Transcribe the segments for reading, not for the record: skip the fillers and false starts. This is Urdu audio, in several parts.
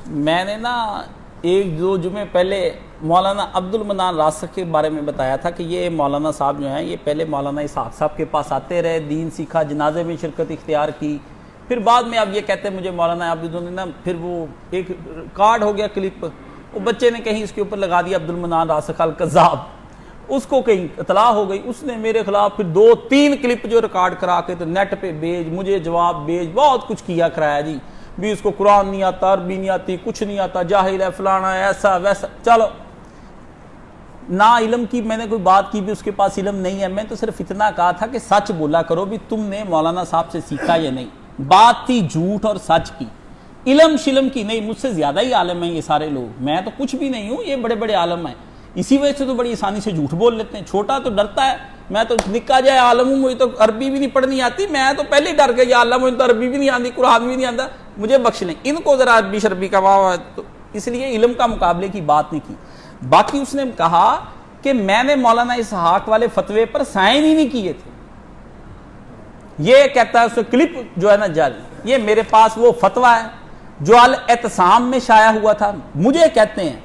میں نے نا ایک دو جمعے پہلے مولانا عبد المنان راسخ کے بارے میں بتایا تھا کہ یہ مولانا صاحب جو ہیں یہ پہلے مولانا اسحاق صاحب کے پاس آتے رہے، دین سیکھا، جنازے میں شرکت اختیار کی، پھر بعد میں اب یہ کہتے ہیں مجھے مولانا عبد المنان، پھر وہ ایک کارڈ ہو گیا کلپ، وہ بچے نے کہیں اس کے اوپر لگا دیا عبد المنان راسخ الکذاب، اس کو کہیں اطلاع ہو گئی، اس نے میرے خلاف پھر 2-3 کلپ جو ریکارڈ کرا کے تو نیٹ پہ بھیج، مجھے جواب بھیج، بہت کچھ کیا کرایا جی، بھی اس کو قرآن نہیں آتا، عربی نہیں آتی، کچھ نہیں آتا، جاہل ہے، فلانا ہے، ایسا ویسا۔ چلو نا علم کی میں نے کوئی بات کی بھی اس کے پاس علم نہیں ہے، میں تو صرف اتنا کہا تھا کہ سچ بولا کرو بھی تم نے مولانا صاحب سے سیکھا یا نہیں، بات تھی جھوٹ اور سچ کی، علم شلم کی نہیں، مجھ سے زیادہ ہی عالم ہیں یہ سارے لوگ، میں تو کچھ بھی نہیں ہوں، یہ بڑے بڑے عالم ہیں، اسی وجہ سے تو بڑی آسانی سے جھوٹ بول لیتے ہیں، چھوٹا تو ڈرتا ہے، میں تو نکا جائے عالم ہوں، مجھے تو عربی بھی نہیں پڑھنی آتی، میں تو پہلے ہی ڈر گیا یا اللہ مجھے تو عربی بھی نہیں آتی، قرآن بھی نہیں آتا، مجھے بخش لیں، ان کو ذرا عربی شربی کا واہ، تو اس لیے علم کا مقابلے کی بات نہیں کی۔ باقی اس نے کہا کہ میں نے مولانا اسحاق والے فتوے پر سائن ہی نہیں کیے تھے، یہ کہتا ہے اس کلپ جو ہے نا جعلی، یہ میرے پاس وہ فتویٰ ہے جو الاعتصام میں شائع ہوا تھا، مجھے کہتے ہیں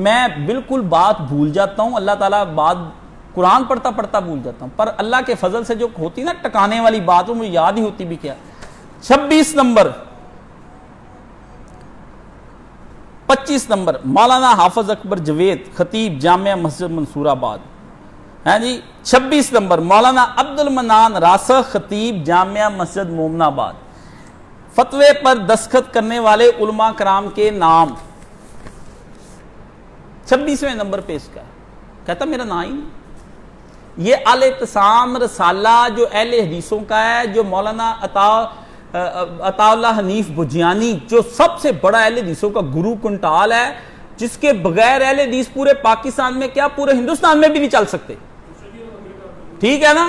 میں بالکل بات بھول جاتا ہوں، اللہ تعالیٰ بات قرآن پڑھتا پڑھتا بھول جاتا ہوں، پر اللہ کے فضل سے جو ہوتی نا ٹکانے والی بات وہ مجھے یاد ہی ہوتی بھی کیا۔ 26 نمبر 25 نمبر مولانا حافظ اکبر جوید خطیب جامعہ مسجد منصور آباد، ہاں جی 26 نمبر مولانا عبد المنان راسخ خطیب جامعہ مسجد مومن آباد، فتوے پر دستخط کرنے والے علماء کرام کے نام 26ویں نمبر پہ اس کا کہتا میرا نام ہی نہیں۔ یہ الاعتصام رسالہ جو اہل حدیثوں کا ہے، جو مولانا عطا اللہ حنیف بجیانی جو سب سے بڑا اہل حدیثوں کا گرو کنٹال ہے، جس کے بغیر اہل حدیث پورے پاکستان میں کیا پورے ہندوستان میں بھی نہیں چل سکتے، ٹھیک ہے نا،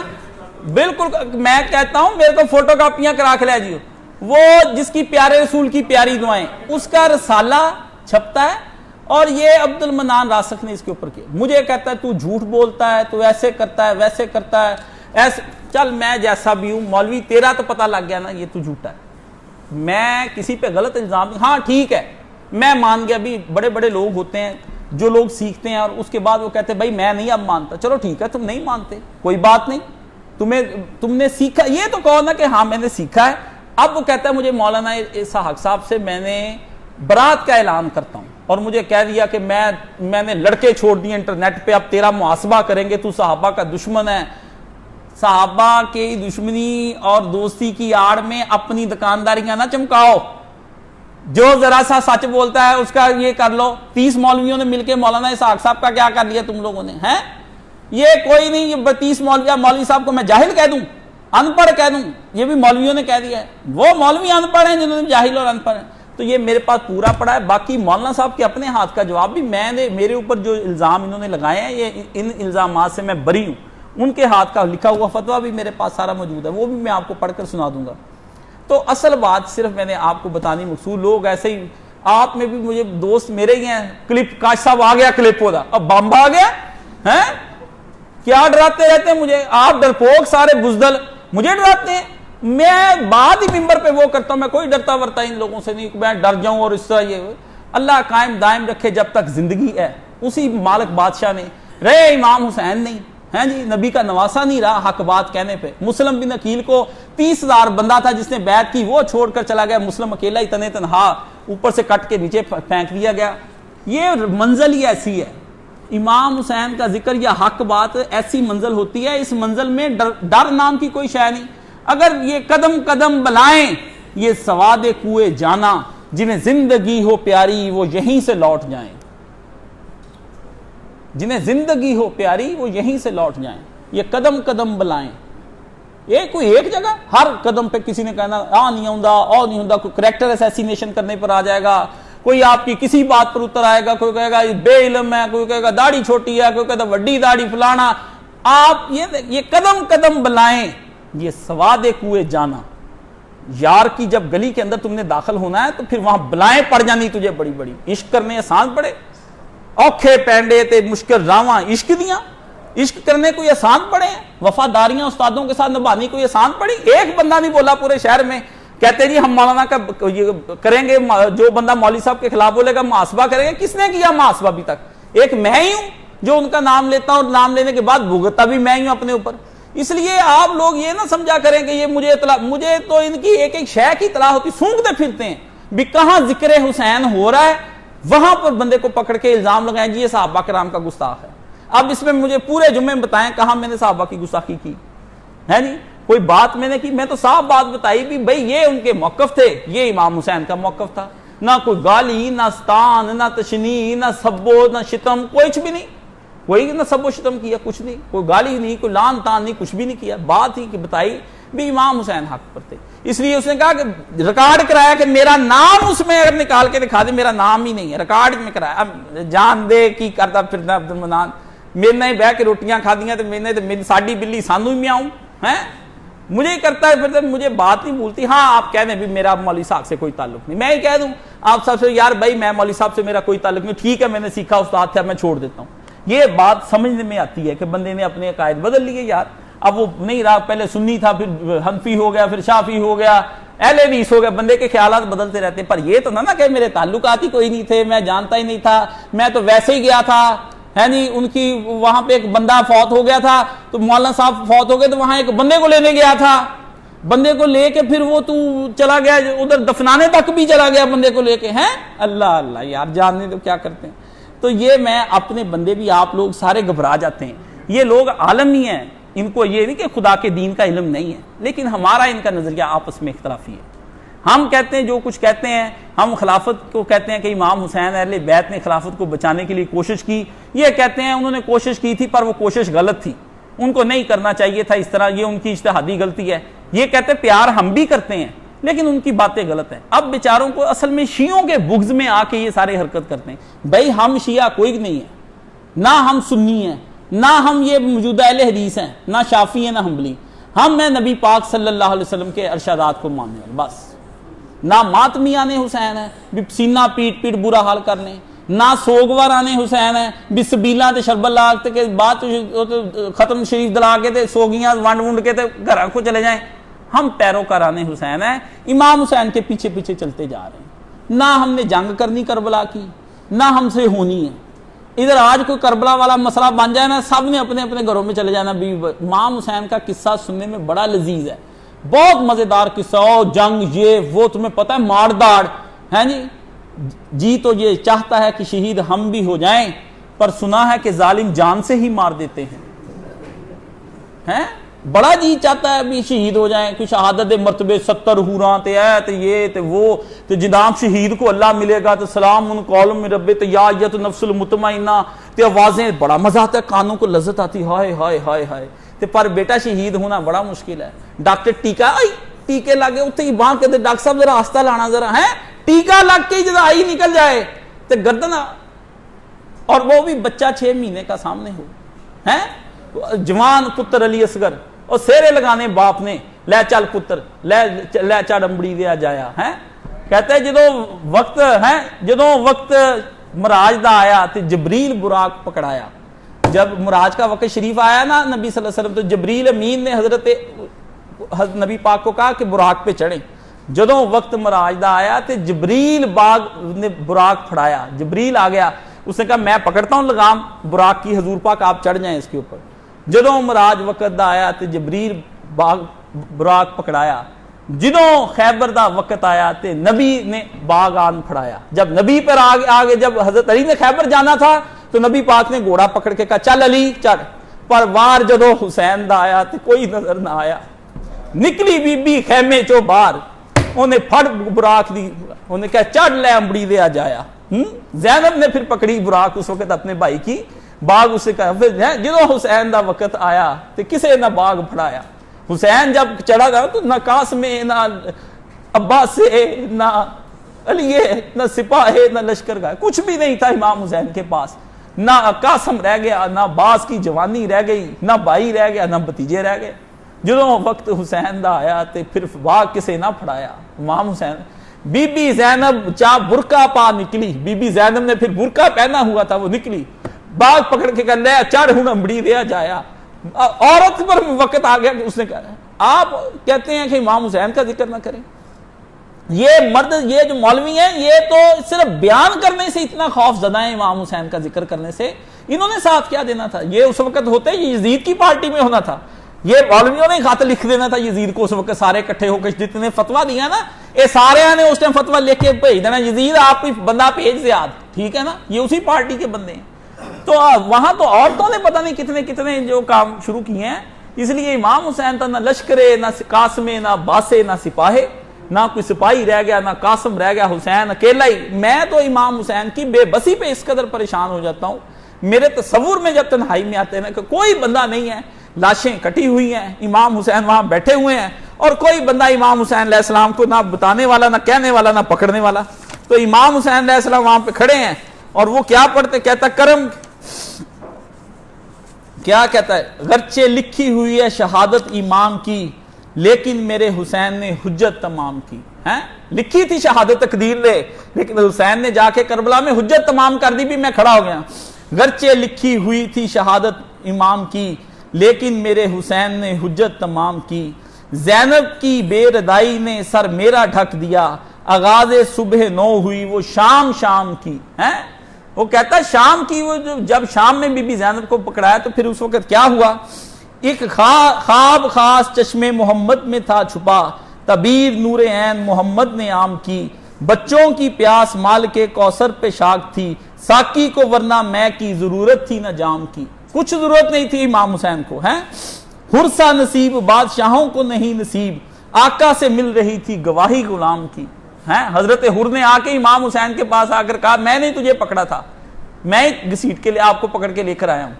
بالکل میں کہتا ہوں میرے کو فوٹو کاپیاں کرا کے لے جیو، وہ جس کی پیارے رسول کی پیاری دعائیں، اس کا رسالہ چھپتا ہے، اور یہ عبد المنان راسخ نے اس کے اوپر کیا، مجھے کہتا ہے تو جھوٹ بولتا ہے، تو ایسے کرتا ہے ویسے کرتا ہے، ایسے چل میں جیسا بھی ہوں مولوی، تیرا تو پتہ لگ گیا نا یہ تو جھوٹا ہے، میں کسی پہ غلط الزام نہیں، ہاں ٹھیک ہے میں مان گیا، بھی بڑے بڑے لوگ ہوتے ہیں جو لوگ سیکھتے ہیں اور اس کے بعد وہ کہتے ہیں بھائی میں نہیں اب مانتا، چلو ٹھیک ہے تم نہیں مانتے کوئی بات نہیں، تم نے سیکھا، یہ تو کہو نا کہ ہاں میں نے سیکھا ہے، اب وہ کہتا ہے مجھے مولانا اسحاق صاحب سے میں نے برات کا اعلان کرتا ہوں، اور مجھے کہہ دیا کہ میں نے لڑکے چھوڑ دیے انٹرنیٹ پہ، اب تیرا محاسبہ کریں گے، تو صحابہ کا دشمن ہے، صحابہ کی دشمنی اور دوستی کی آڑ میں اپنی دکانداریاں نہ چمکاؤ، جو ذرا سا سچ بولتا ہے اس کا یہ کر لو، 30 مولویوں نے مل کے مولانا اسحاق صاحب کا کیا کر لیا تم لوگوں نے، ہیں یہ کوئی نہیں، یہ 30 مولوی صاحب کو میں جاہل کہہ دوں، ان پڑھ کہہ دوں، یہ بھی مولویوں نے کہہ دیا ہے، وہ مولوی ان پڑھ ہیں جنہوں نے جاہل اور ان پڑھ ہیں، تو یہ میرے پاس پورا پڑا ہے۔ باقی مولانا صاحب کے اپنے ہاتھ کا جواب بھی میں نے، میرے اوپر جو الزام انہوں نے لگائے ہیں یہ ان الزامات سے میں بری ہوں، ان کے ہاتھ کا لکھا ہوا فتویٰ بھی میرے پاس سارا موجود ہے، وہ بھی میں آپ کو پڑھ کر سنا دوں گا۔ تو اصل بات صرف میں نے آپ کو بتانی مقصود، لوگ ایسے ہی آپ میں بھی، مجھے دوست میرے ہی ہیں، کلپ کاش صاحب آ گیا کلپ ہوتا، اب بمب آ گیا ہیں، کیا ڈراتے رہتے ہیں مجھے، آپ ڈرپوک سارے بزدل مجھے ڈراتے ہیں، میں بعد ہی ممبر پہ وہ کرتا ہوں، میں کوئی ڈرتا ورتا ان لوگوں سے نہیں، میں ڈر جاؤں اور اس طرح یہ اللہ قائم دائم رکھے جب تک زندگی ہے، اسی مالک بادشاہ نے رہے، امام حسین نہیں ہیں جی، نبی کا نواسا نہیں رہا حق بات کہنے پہ، مسلم بن عقیل کو 30,000 بندہ تھا جس نے بیعت کی، وہ چھوڑ کر چلا گیا، مسلم اکیلا ہی تنے تنہا اوپر سے کٹ کے نیچے پھینک دیا گیا، یہ منزل ہی ایسی ہے، امام حسین کا ذکر یا حق بات ایسی منزل ہوتی ہے، اس منزل میں ڈر نام کی کوئی شے نہیں، اگر یہ قدم قدم بلائیں یہ سواد کوئے جانا، جنہیں زندگی ہو پیاری وہ یہیں سے لوٹ جائیں، جنہیں زندگی ہو پیاری وہ یہیں سے لوٹ جائیں، یہ قدم قدم بلائیں، یہ کوئی ایک جگہ ہر قدم پہ کسی نے کہنا آ نہیں ہوندا او نہیں ہوندا، کوئی کریکٹر اسیسینیشن کرنے پر آ جائے گا، کوئی آپ کی کسی بات پر اتر آئے گا، کوئی کہے گا بے علم ہے، کوئی کہے گا داڑھی چھوٹی ہے، کوئی کہتا وڈی داڑھی فلانا، آپ یہ قدم قدم بلائیں یہ سواد کوئے جانا، یار کی جب گلی کے اندر تم نے داخل ہونا ہے تو پھر وہاں بلائیں پڑ جانی تجھے بڑی بڑی، عشق کرنے آسان پڑے، اوکھے پینڈے تے مشکل راواں عشق دیاں، عشق کرنے کوئی آسان پڑے ہیں، وفاداریاں استادوں کے ساتھ نبھانی کوئی آسان پڑی، ایک بندہ نہیں بولا پورے شہر میں کہتے ہیں جی ہم مولانا کا کریں گے، جو بندہ مولوی صاحب کے خلاف بولے گا محاسبہ کریں گے. کس نے کیا محاسبہ ابھی تک؟ ایک میں ہی ہوں جو ان کا نام لیتا ہوں، اور نام لینے کے بعد بھگتتا بھی میں ہی ہوں اپنے اوپر. اس لیے آپ لوگ یہ نہ سمجھا کریں کہ یہ مجھے تو ان کی ایک ایک شے کی اطلاع ہوتی، سونگتے پھرتے ہیں بھی کہاں ذکر حسین ہو رہا ہے وہاں پر بندے کو پکڑ کے الزام لگائیں جی یہ صحابہ کرام کا گستاخ ہے. اب اس میں مجھے پورے جمعے میں بتائیں کہاں میں نے صحابہ کی گستاخی کی ہے؟ نہیں کوئی بات میں نے کی. میں تو صاف بات بتائی بھی بھئی یہ ان کے موقف تھے، یہ امام حسین کا موقف تھا. نہ کوئی گالی، نہ ستان، نہ تشنیع، نہ سبو، نہ شتم، کچھ بھی نہیں. کوئی نہ سب و شتم کیا، کچھ نہیں، کوئی گالی نہیں، کوئی لان تان نہیں، کچھ بھی نہیں کیا. بات ہی کہ بتائی بھی امام حسین حق پر تھے. اس لیے اس نے کہا کہ ریکارڈ کرایا کہ میرا نام اس میں اگر نکال کے دکھا دے میرا نام ہی نہیں ہے، ریکارڈ میں کرایا. اب جان دے کی کرتا پھرنا عبد المنان، میرے نے بہ کے روٹیاں کھا دیاں تو میری ساڈی بلی سانو ہی میاؤں ہیں، مجھے کرتا ہے پھر مجھے بات نہیں بھولتی. ہاں آپ کہہ دیں بھی میرا مولوی صاحب سے کوئی تعلق نہیں، میں ہی کہہ دوں آپ سب سے یار بھائی میں مولوی صاحب سے میرا کوئی تعلق نہیں، ٹھیک ہے میں نے سیکھا استاد تھا میں چھوڑ دیتا ہوں. یہ بات سمجھنے میں آتی ہے کہ بندے نے اپنے عقائد بدل لیے یار. اب وہ نہیں رہا، پہلے سنی تھا پھر حنفی ہو گیا پھر شافعی ہو گیا اہل حدیث ہو گیا. بندے کے خیالات بدلتے رہتے ہیں. پر یہ تو نہ کہ میرے تعلقات ہی کوئی نہیں تھے، میں جانتا ہی نہیں تھا، میں تو ویسے ہی گیا تھا ہے نہیں. ان کی وہاں پہ ایک بندہ فوت ہو گیا تھا تو مولانا صاحب فوت ہو گئے تو وہاں ایک بندے کو لینے گیا تھا، بندے کو لے کے پھر وہ تو چلا گیا ادھر دفنانے تک بھی چلا گیا بندے کو لے کے. ہیں اللہ اللہ یار جاننے تو کیا کرتے ہیں. تو یہ میں اپنے بندے بھی آپ لوگ سارے گھبرا جاتے ہیں. یہ لوگ عالم نہیں ہیں، ان کو یہ نہیں کہ خدا کے دین کا علم نہیں ہے، لیکن ہمارا ان کا نظریہ آپس میں اختلافی ہے. ہم کہتے ہیں جو کچھ کہتے ہیں، ہم خلافت کو کہتے ہیں کہ امام حسین اہل بیت نے خلافت کو بچانے کے لیے کوشش کی. یہ کہتے ہیں انہوں نے کوشش کی تھی پر وہ کوشش غلط تھی، ان کو نہیں کرنا چاہیے تھا اس طرح، یہ ان کی اجتہادی غلطی ہے. یہ کہتے ہیں پیار ہم بھی کرتے ہیں لیکن ان کی باتیں غلط ہیں. اب بیچاروں کو اصل میں شیعوں کے بغض میں آ کے یہ سارے حرکت کرتے ہیں. بھائی ہم شیعہ کوئی نہیں ہے، نہ ہم سنی ہیں، نہ ہم یہ موجودہ اہل حدیث ہیں، نہ شافعی ہیں، نہ حنبلی. ہم میں نبی پاک صلی اللہ علیہ وسلم کے ارشادات کو ماننے والے بس. نہ ماتمیان حسین ہے بھی سینہ پیٹ پیٹ برا حال کرنے، نہ سوگواران حسین ہے بھی سبیلاں تے شربت لاگ تے بعد ختم شریف دلا کے تے سوگیاں ونڈ ونڈ کے تے گھراں کو چلے جائیں. ہم پیروکاران حسین ہیں، امام حسین کے پیچھے پیچھے چلتے جا رہے ہیں. نہ ہم نے جنگ کرنی کربلا کی، نہ ہم سے ہونی ہے. ادھر آج کوئی کربلا والا مسئلہ بن جائے نا سب نے اپنے اپنے گھروں میں چلے جانا. بھی امام حسین کا قصہ سننے میں بڑا لذیذ ہے، بہت مزیدار قصہ. او جنگ یہ وہ تمہیں پتہ ہے مار داڑ ہے جی تو یہ چاہتا ہے کہ شہید ہم بھی ہو جائیں، پر سنا ہے کہ ظالم جان سے ہی مار دیتے ہیں. بڑا جی چاہتا ہے بھی شہید ہو جائیں، کوئی شہادت مرتبے 70 حوراں تے ہے تے یہ تے وہ تے جناب شہید کو اللہ ملے گا تو سلام ان قول من رب تے یا ایت نفس المطمئنہ تے آوازیں بڑا مزہ آتا ہے، کانوں کو لذت آتی ہائے ہائے ہائے ہائے. تے پر بیٹا شہید ہونا بڑا مشکل ہے. ڈاکٹر ٹیکے لگے اتنے ہی باں کے ڈاکٹر صاحب ذرا آستہ لانا ذرا ہے ٹیکہ لگ کے جب آئی نکل جائے تے گردن، اور وہ بھی بچہ 6 مہینے کا سامنے ہو ہے. جوان پتر علی اصغر اور سیرے لگانے باپ نے لے چل پتر لے چل امبڑی دیا جایا ہے. کہتے ہیں جدوں وقت مراج دا آیا تے جبریل براق پکڑایا. جب مراج کا وقت شریف آیا نا نبی صلی اللہ علیہ وسلم تو جبریل امین نے حضرت نبی پاک کو کہا کہ براق پہ چڑھیں. جدوں وقت مراج دا آیا تے جبریل باغ نے براق پھڑایا. جبریل آ گیا، اس نے کہا میں پکڑتا ہوں لگام براق کی، حضور پاک آپ چڑھ جائیں اس کے اوپر. جدوں مراج وقت دا آیا تے جبریل باغ براق پکڑایا. جدوں خیبر دا وقت آیا تے نبی نے باغ آن پھڑایا. جب نبی پر آگے جب حضرت علی نے خیبر جانا تھا تو نبی پاک نے گھوڑا پکڑ کے کہا چل علی چڑھ. پر وار جدوں حسین دا آیا تے کوئی نظر نہ آیا. نکلی بی بی خیمے چو باہر، انہیں پھڑ براق دی، انہیں کہا چڑھ لے امبڑی دے آ جایا. زینب نے پھر پکڑی براق اس وقت اپنے بھائی کی، باغ اسے کہا. جدوں حسین دا وقت آیا تے کسے نہ باغ پھڑایا. حسین جب چڑھا گیا تو نہ قاسم نہ عباس نہ علی نہ سپاہ نہ لشکر گاہ، کچھ بھی نہیں تھا امام حسین کے پاس. نہ قاسم رہ گیا، نہ عباس کی جوانی رہ گئی، نہ بھائی رہ گیا، نہ بھتیجے رہ گئے. جدوں وقت حسین دا آیا تے پھر باغ کسے نہ پھڑایا. امام حسین بی بی زینب چاہ برقع پا نکلی، بی بی زینب نے پھر برقع پہنا ہوا تھا وہ نکلی، باغ پکڑ کے کہا لے چڑھ ہوں امبڑی دیا جایا. عورت پر وقت آ گیا کہ اس نے کہا آپ کہتے ہیں کہ امام حسین کا ذکر نہ کریں. یہ مرد، یہ جو مولوی ہیں، یہ تو صرف بیان کرنے سے اتنا خوف زدہ ہیں امام حسین کا ذکر کرنے سے، انہوں نے ساتھ کیا دینا تھا؟ یہ اس وقت ہوتے یہ یزید کی پارٹی میں ہونا تھا، یہ مولویوں نے خط لکھ دینا تھا یزید کو اس وقت، سارے اکٹھے ہو کے جتنے فتویٰ دیا نا، یہ سارے نے اس ٹائم فتویٰ لکھ کے بھیج دینا، یزید آپ بندہ بھیج زیاد، ٹھیک ہے نا، یہ اسی پارٹی کے بندے ہیں۔ تو وہاں تو عورتوں نے پتہ نہیں کتنے کتنے جو کام شروع کیے ہیں، اس لیے امام حسین تھا نہ لشکرے، نہ قاسمے، نہ باسے، نہ سپاہے، نہ کوئی سپاہی رہ گیا، نہ قاسم رہ گیا، حسین اکیلا ہی۔ میں تو امام حسین کی بے بسی پہ اس قدر پریشان ہو جاتا ہوں، میرے تصور میں جب تنہائی میں آتے ہیں کہ کوئی بندہ نہیں ہے، لاشیں کٹی ہوئی ہیں، امام حسین وہاں بیٹھے ہوئے ہیں، اور کوئی بندہ امام حسین علیہ السلام کو نہ بتانے والا، نہ کہنے والا، نہ پکڑنے والا۔ تو امام حسین علیہ السلام وہاں پہ کھڑے ہیں، اور وہ کیا پڑھتے؟ کہتا کرم، کیا کہتا ہے؟ گرچہ لکھی ہوئی ہے شہادت امام کی، لیکن میرے حسین نے حجت تمام کی۔ لکھی تھی شہادت تقدیر نے، لیکن حسین نے جا کے کربلا میں حجت تمام کر دی، بھی میں کھڑا ہو گیا۔ گرچہ لکھی ہوئی تھی شہادت امام کی، لیکن میرے حسین نے حجت تمام کی۔ زینب کی بے ردائی نے سر میرا ڈھک دیا، آغاز صبح نو ہوئی وہ شام شام کی۔ وہ کہتا ہے شام کی، وہ جب شام میں بی بی زینب کو پکڑایا تو پھر اس وقت کیا ہوا؟ ایک خواب خاص چشم محمد میں تھا چھپا، تعبیر نور عین محمد نے عام کی۔ بچوں کی پیاس مال کے کوثر پہ شاک تھی، ساقی کو ورنہ میں کی ضرورت تھی نہ جام کی۔ کچھ ضرورت نہیں تھی امام حسین کو، حرصہ نصیب بادشاہوں کو نہیں نصیب، آقا سے مل رہی تھی گواہی غلام کی۔ حضرت حر نے آ کے امام حسین کے پاس آ کر کہا میں نے تجھے پکڑا تھا، میں گھسیٹ کے لے آپ کو پکڑ کے لے کر آیا ہوں۔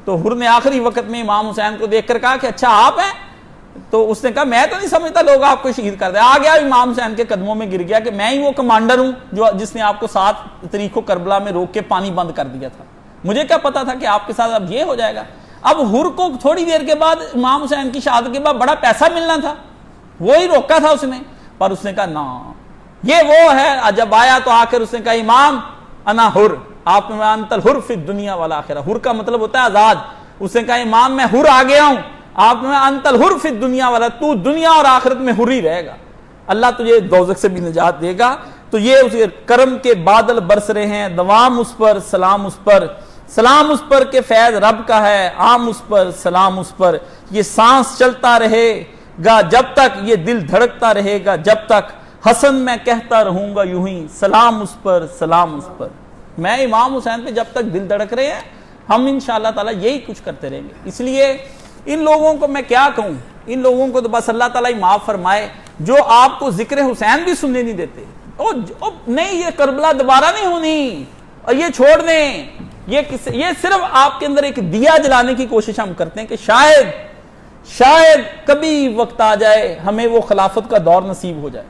تو حر نے آخری وقت میں امام حسین کو دیکھ کر کہا کہ اچھا آپ ہیں؟ تو اس نے کہا میں تو نہیں سمجھتا لوگ آپ کو شہید کر دیں۔ آ گیا امام حسین کے قدموں میں گر گیا کہ میں ہی وہ کمانڈر ہوں جس نے آپ کو 7 تاریخ کو کربلا میں روک کے پانی بند کر دیا تھا، مجھے کیا پتا تھا کہ آپ کے ساتھ اب یہ ہو جائے گا۔ اب حر کو تھوڑی دیر کے بعد امام حسین کی شہادت کے بعد بڑا پیسہ ملنا تھا، وہی روکا تھا اس نے، پر اس نے کہا نا یہ وہ ہے۔ جب آیا تو آ کر اس نے کہا امام انا حر، آپ میں انت الحر فی الدنیا والآخرہ، حر کا مطلب ہوتا ہے آزاد۔ اس نے کہا امام میں حر آ گیا ہوں، آپ میں انت الحر فی الدنیا والا، تو دنیا اور آخرت میں حر ہی رہے گا، اللہ تجھے دوزخ سے بھی نجات دے گا۔ تو یہ اس کرم کے بادل برس رہے ہیں، دوام اس پر سلام اس پر، سلام اس پر کہ فیض رب کا ہے، عام اس پر سلام اس پر، یہ سانس چلتا رہے گا جب تک، یہ دل دھڑکتا رہے گا جب تک، حسن میں کہتا رہوں گا یوں ہی سلام اس پر سلام اس پر۔ میں امام حسین پہ جب تک دل دھڑک رہے ہیں ہم انشاءاللہ تعالیٰ یہی کچھ کرتے رہیں گے۔ اس لیے ان لوگوں کو میں کیا کہوں، ان لوگوں کو تو بس اللہ تعالیٰ ہی معاف فرمائے جو آپ کو ذکر حسین بھی سننے نہیں دیتے۔ نہیں یہ کربلا دوبارہ نہیں ہونی، اور یہ چھوڑ دیں، یہ صرف آپ کے اندر ایک دیا جلانے کی کوشش ہم کرتے ہیں کہ شاید کبھی وقت آ جائے ہمیں وہ خلافت کا دور نصیب ہو جائے،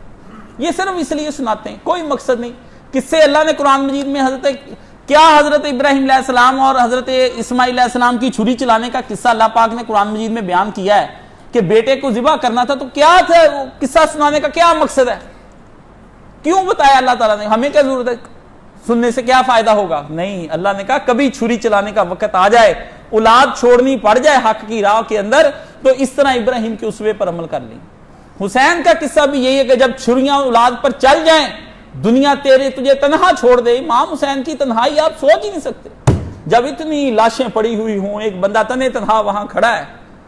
یہ صرف اس لیے سناتے ہیں، کوئی مقصد نہیں۔ کس سے اللہ نے قرآن مجید میں حضرت ابراہیم علیہ السلام اور حضرت اسماعیل علیہ السلام کی چھری چلانے کا قصہ اللہ پاک نے قرآن مجید میں بیان کیا ہے کہ بیٹے کو ذبح کرنا تھا، تو کیا تھا وہ قصہ سنانے کا کیا مقصد ہے؟ کیوں بتایا اللہ تعالیٰ نے؟ ہمیں کیا ضرورت ہے؟ سننے سے کیا فائدہ ہوگا؟ نہیں، اللہ نے کہا کبھی چھری چلانے کا وقت آ جائے، اولاد چھوڑنی پڑ جائے حق کی راہ کے اندر، تو اس طرح ابراہیم کے اسوے پر عمل کر لیں۔ حسین کا قصہ بھی یہی ہے کہ جب چھریاں اولاد پر چل جائیں، دنیا تجھے تنہا چھوڑ دے۔ امام حسین کی تنہائی آپ سوچ ہی نہیں سکتے، جب اتنی لاشیں پڑی ہوئی ہوں، ایک بندہ تنہا وہاں کھڑا ہے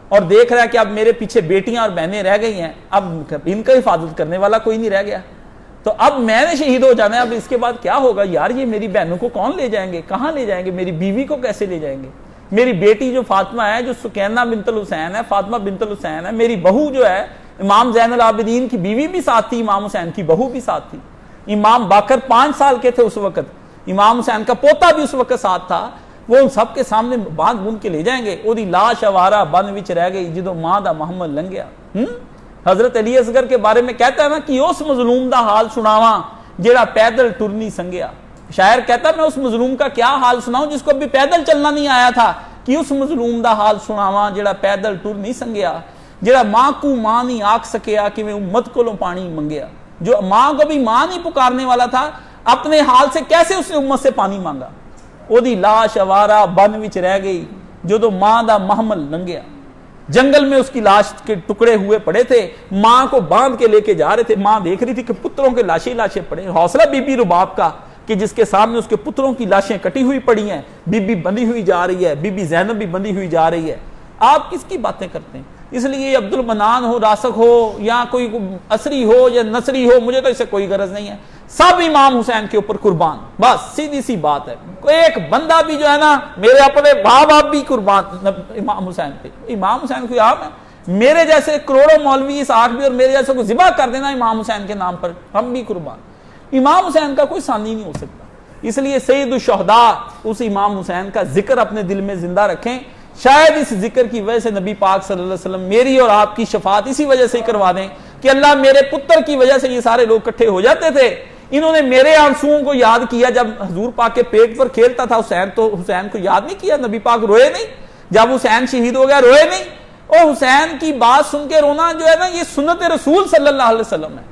اور دیکھ رہا ہے کہ اب میرے پیچھے بیٹیاں اور بہنیں رہ گئی ہیں، اب ان کا حفاظت کرنے والا کوئی نہیں رہ گیا، تو اب میں نے شہید ہو جانا ہے، اب اس کے بعد کیا ہوگا یار؟ یہ میری بہنوں کو کون لے جائیں گے؟ کہاں لے جائیں گے؟ میری بیوی کو کیسے لے جائیں گے؟ میری بیٹی جو فاطمہ ہے، جو سکینہ بنت الحسین ہے، فاطمہ بنت الحسین ہے، میری بہو جو ہے امام زین العابدین کی بیوی بھی ساتھ تھی، امام حسین کی بہو بھی ساتھ تھی، امام باقر 5 سال کے تھے اس وقت، امام حسین کا پوتا بھی اس وقت ساتھ تھا، وہ ان سب کے سامنے باندھ بون کے لے جائیں گے؟ وہ دی لاش اوارا بن وچ رہ گئی جدو ماں دا محمد لنگیا۔ حضرت علی اصغر کے بارے میں کہتا ہے نا کہ اس مظلوم دا حال سناواں جیڑا پیدل ٹرنی سنگیا۔ شاعر کہتا ہے میں اس مظلوم کا کیا حال سناؤں جس کو ابھی پیدل چلنا نہیں آیا تھا، کہ اس مظلوم دا حال سناواں جیڑا پیدل ٹر نہیں سنگیا، جیڑا ماں کو ماں نہیں آکھ سکیا کہ میں امت کو پانی منگیا۔ جو ماں کو بھی ماں نہیں پکارنے والا تھا، اپنے حال سے کیسے اس نے امت سے پانی مانگا؟ او دی لاش اوارا بن وچ رہ گئی جدو ماں دا محمل لنگیا۔ جنگل میں اس کی لاش کے ٹکڑے ہوئے پڑے تھے، ماں کو باندھ کے لے کے جا رہے تھے، ماں دیکھ رہی تھی کہ پتروں کے لاشیں پڑے، حوصلہ بی بی رباب کا کہ جس کے سامنے اس کے پتروں کی لاشیں کٹی ہوئی پڑی ہیں، بی بی بندھی ہوئی جا رہی ہے، بی بی زینب بھی بندھی ہوئی جا رہی ہے، آپ کس کی باتیں کرتے ہیں؟ اس لیے عبد المنان ہو، راسخ ہو، یا کوئی عصری ہو یا نصری ہو، مجھے تو اس سے کوئی غرض نہیں ہے، سب امام حسین کے اوپر قربان، بس سیدھی سی بات ہے۔ ایک بندہ بھی جو ہے نا، میرے اپنے باپ بھی قربان امام حسین پہ، امام حسین کوئی عام ہے؟ میرے جیسے کروڑوں مولوی اسحاق بھی اور میرے جیسے کو ذبح کر دینا امام حسین کے نام پر، ہم بھی قربان۔ امام حسین کا کوئی ثانی نہیں ہو سکتا، اس لیے سید الشہداء اس امام حسین کا ذکر اپنے دل میں زندہ رکھیں۔ شاید اس ذکر کی وجہ سے نبی پاک صلی اللہ علیہ وسلم میری اور آپ کی شفاعت اسی وجہ سے کروا دیں کہ اللہ میرے پتر کی وجہ سے یہ سارے لوگ اکٹھے ہو جاتے تھے، انہوں نے میرے آنسوؤں کو یاد کیا، جب حضور پاک کے پیٹ پر کھیلتا تھا حسین تو حسین کو یاد نہیں کیا، نبی پاک روئے نہیں؟ جب حسین شہید ہو گیا روئے نہیں؟ اور حسین کی بات سن کے رونا جو ہے نا، یہ سنت رسول صلی اللہ علیہ وسلم ہے۔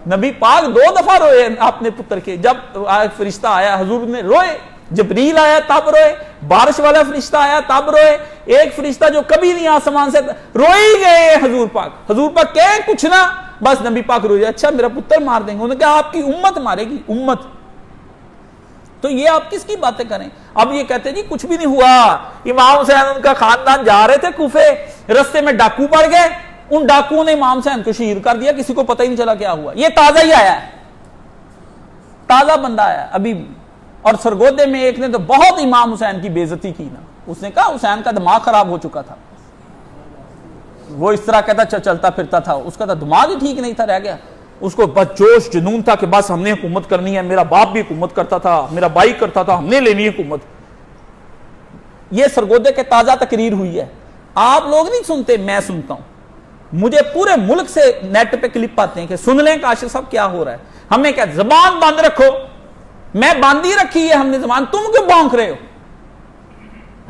نبی پاک 2 دفعہ روئے اپنے پتر کے، جب فرشتہ آیا حضور نے روئے، جبریل آیا تب روئے، بارش والا فرشتہ آیا تب روئے، ایک فرشتہ جو کبھی نہیں آسمان سے روئے ہی گئے حضور پاک کہے کچھ نہ، بس نبی پاک روئے، اچھا میرا پتر مار دیں گے، انہوں نے کہا آپ کی امت مارے گی، امت۔ تو یہ آپ کس کی باتیں کریں؟ اب یہ کہتے ہیں جی کچھ بھی نہیں ہوا، امام حسین ان کا خاندان جا رہے تھے کوفے، رستے میں ڈاکو پڑ گئے، ان ڈاکوؤں نے امام حسین کو شہید کر دیا، کسی کو پتہ ہی نہیں چلا کیا ہوا۔ یہ تازہ ہی آیا ہے، تازہ بندہ آیا ابھی، اور سرگودے میں ایک نے تو بہت امام حسین کی بے عزتی کی نا، اس نے کہا حسین کا دماغ خراب ہو چکا تھا، وہ اس طرح کہتا چلتا پھرتا تھا، اس کا تو دماغ ہی ٹھیک نہیں تھا، رہ گیا، اس کو بس جوش جنون تھا کہ بس ہم نے حکومت کرنی ہے، میرا باپ بھی حکومت کرتا تھا، میرا بھائی کرتا تھا، ہم نے لینی ہے حکومت۔ یہ سرگودے کے تازہ تقریر ہوئی ہے، آپ لوگ نہیں سنتے، میں سنتا ہوں، مجھے پورے ملک سے نیٹ پہ کلپ آتے ہیں کہ سن لیں کاشف صاحب کیا ہو رہا ہے، ہمیں کیا زبان بند رکھو، میں باندھی رکھی ہے ہم نے زبان، تم کیوں بونک رہے ہو؟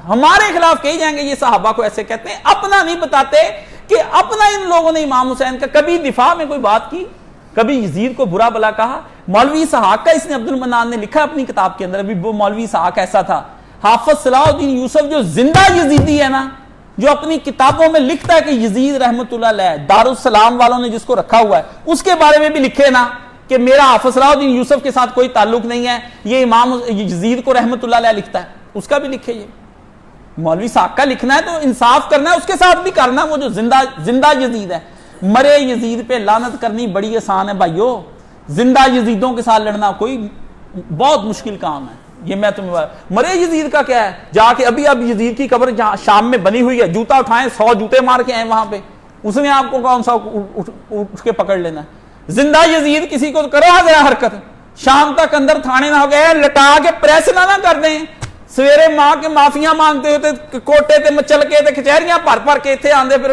ہمارے خلاف کہی جائیں گے یہ صحابہ کو ایسے کہتے ہیں، اپنا نہیں بتاتے کہ اپنا ان لوگوں نے امام حسین کا کبھی دفاع میں کوئی بات کی، کبھی یزید کو برا بلا کہا۔ مولوی اسحاق کا اس نے عبد المنان نے لکھا اپنی کتاب کے اندر، ابھی وہ مولوی اسحاق ایسا تھا۔ حافظ صلاح الدین یوسف جو زندہ یزیدی ہے نا، جو اپنی کتابوں میں لکھتا ہے کہ یزید رحمت اللہ علیہ دارالسلام والوں نے جس کو رکھا ہوا ہے، اس کے بارے میں بھی لکھے نا کہ میرا حافظ صلاح الدین یوسف کے ساتھ کوئی تعلق نہیں ہے، یہ امام یزید کو رحمت اللہ علیہ لکھتا ہے، اس کا بھی لکھے۔ یہ مولوی صاحب کا لکھنا ہے تو انصاف کرنا ہے، اس کے ساتھ بھی کرنا، وہ جو زندہ یزید ہے۔ مرے یزید پہ لعنت کرنی بڑی آسان ہے بھائیو، زندہ یزیدوں کے ساتھ لڑنا کوئی بہت مشکل کام ہے۔ یہ میں تمہیں مرے یزید کا کیا ہے، جا کے اب یزید کی قبر جہاں شام میں بنی ہوئی ہے، جوتا اٹھائیں 100 جوتے مار کے آئیں وہاں پہ، اس نے آپ کو کون سا اٹھ کے پکڑ لینا ہے؟ زندہ یزید کسی کو کرو ذرا حرکت، شام تک اندر تھانے نہ ہو گئے، لٹا کے پریس نہ کر دیں، سویرے ماں کے معافیاں مانگتے ہوتے، کوٹے تے مچل کے تے کچہریاں بھر کے اتنے آندے پھر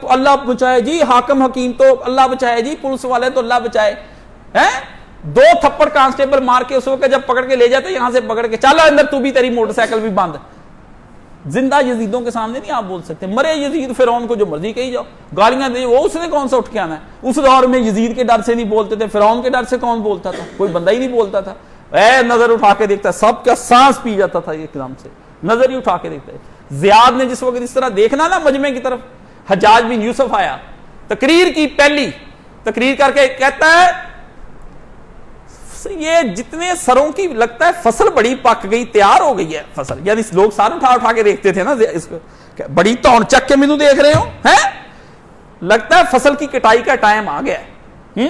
اللہ بچائے جی، حاکم حکیم تو اللہ بچائے جی، پولیس والے تو اللہ بچائے، ہیں 2 تھپڑ کانسٹیبل مار کے اس وقت جب پکڑ کے لے جاتے یہاں سے پکڑ کے چل اندر، تو بھی تیری موٹر سائیکل بھی بند۔ زندہ یزیدوں کے سامنے نہیں آپ بول سکتے، مرے یزید فرعون کو جو مرضی کہی جاؤ، گالیاں دے، وہ اس نے کون سا اٹھ کے آنا ہے؟ اس دور میں یزید کے ڈر سے نہیں بولتے تھے، فرعون کے ڈر سے کون بولتا تھا؟ کوئی بندہ ہی نہیں بولتا تھا، نظر اٹھا کے دیکھتا، سب کا سانس پی جاتا تھا ایک دم سے، نظر ہی اٹھا کے دیکھتا ہے۔ زیاد نے جس وقت اس طرح دیکھنا نا مجمع کی طرف، حجاج بن یوسف آیا، تقریر کی، پہلی تقریر کر کے کہتا ہے یہ جتنے سروں کی لگتا ہے فصل بڑی پک گئی، تیار ہو گئی ہے فصل، یعنی لوگ سار اٹھا کے دیکھتے تھے نا، اس کو بڑی تون چک کے مینوں دیکھ رہے ہو ہیں، لگتا ہے فصل کی کٹائی کا ٹائم آ گیا ہے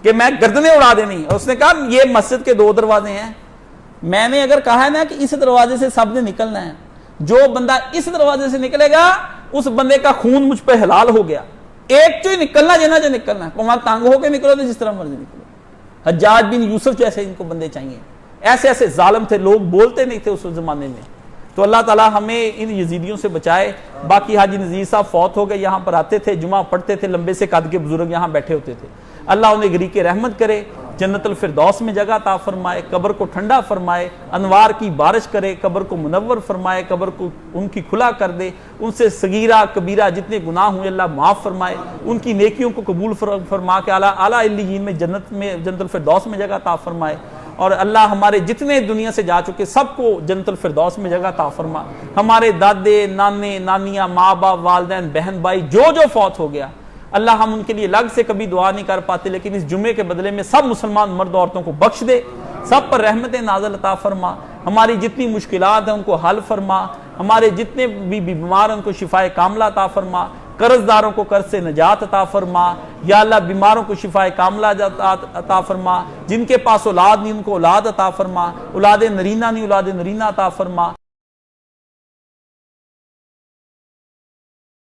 کہ میں گردنیں اڑا دینی۔ اس نے کہا یہ مسجد کے 2 دروازے ہیں، میں نے اگر کہا ہے نا کہ اس دروازے سے سب نے نکلنا ہے، جو بندہ اس دروازے سے نکلے گا اس بندے کا خون مجھ پہ حلال ہو گیا، ایک جو نکلنا جنا جو نکلنا ہے، وہاں تانگ ہو کے نکلو تو جس طرح مرضی نکلو۔ حجاج بن یوسف جیسے ان کو بندے چاہیے، ایسے ایسے ظالم تھے، لوگ بولتے نہیں تھے اس زمانے میں۔ تو اللہ تعالی ہمیں ان یزیدیوں سے بچائے۔ باقی حاجی نذیر صاحب فوت ہو گئے، یہاں پر آتے تھے، جمعہ پڑھتے تھے، لمبے سے قد کے بزرگ یہاں بیٹھے ہوتے تھے، اللہ انہیں غریق رحمت کرے، جنت الفردوس میں جگہ عطا فرمائے، قبر کو ٹھنڈا فرمائے، انوار کی بارش کرے، قبر کو منور فرمائے، قبر کو ان کی کھلا کر دے، ان سے صغیرہ کبیرہ جتنے گناہ ہوئے اللہ معاف فرمائے، ان کی نیکیوں کو قبول فرما کے اعلیٰ علیین میں جنت الفردوس میں جگہ عطا فرمائے۔ اور اللہ ہمارے جتنے دنیا سے جا چکے سب کو جنت الفردوس میں جگہ عطا فرما. ہمارے دادے نانے نانیاں ماں باپ والدین بہن بھائی جو فوت ہو گیا اللہ ہم ان کے لیے الگ سے کبھی دعا نہیں کر پاتے، لیکن اس جمعے کے بدلے میں سب مسلمان مرد عورتوں کو بخش دے، سب پر رحمت نازل عطا فرما. ہماری جتنی مشکلات ہیں ان کو حل فرما، ہمارے جتنے بھی بیمار ہیں ان کو شفائے کاملہ عطا فرما، قرض داروں کو قرض سے نجات عطا فرما. یا اللہ بیماروں کو شفائے کاملہ عطا فرما، جن کے پاس اولاد نہیں ان کو اولاد عطا فرما، اولاد نرینہ نہیں اولاد نرینہ عطا فرما.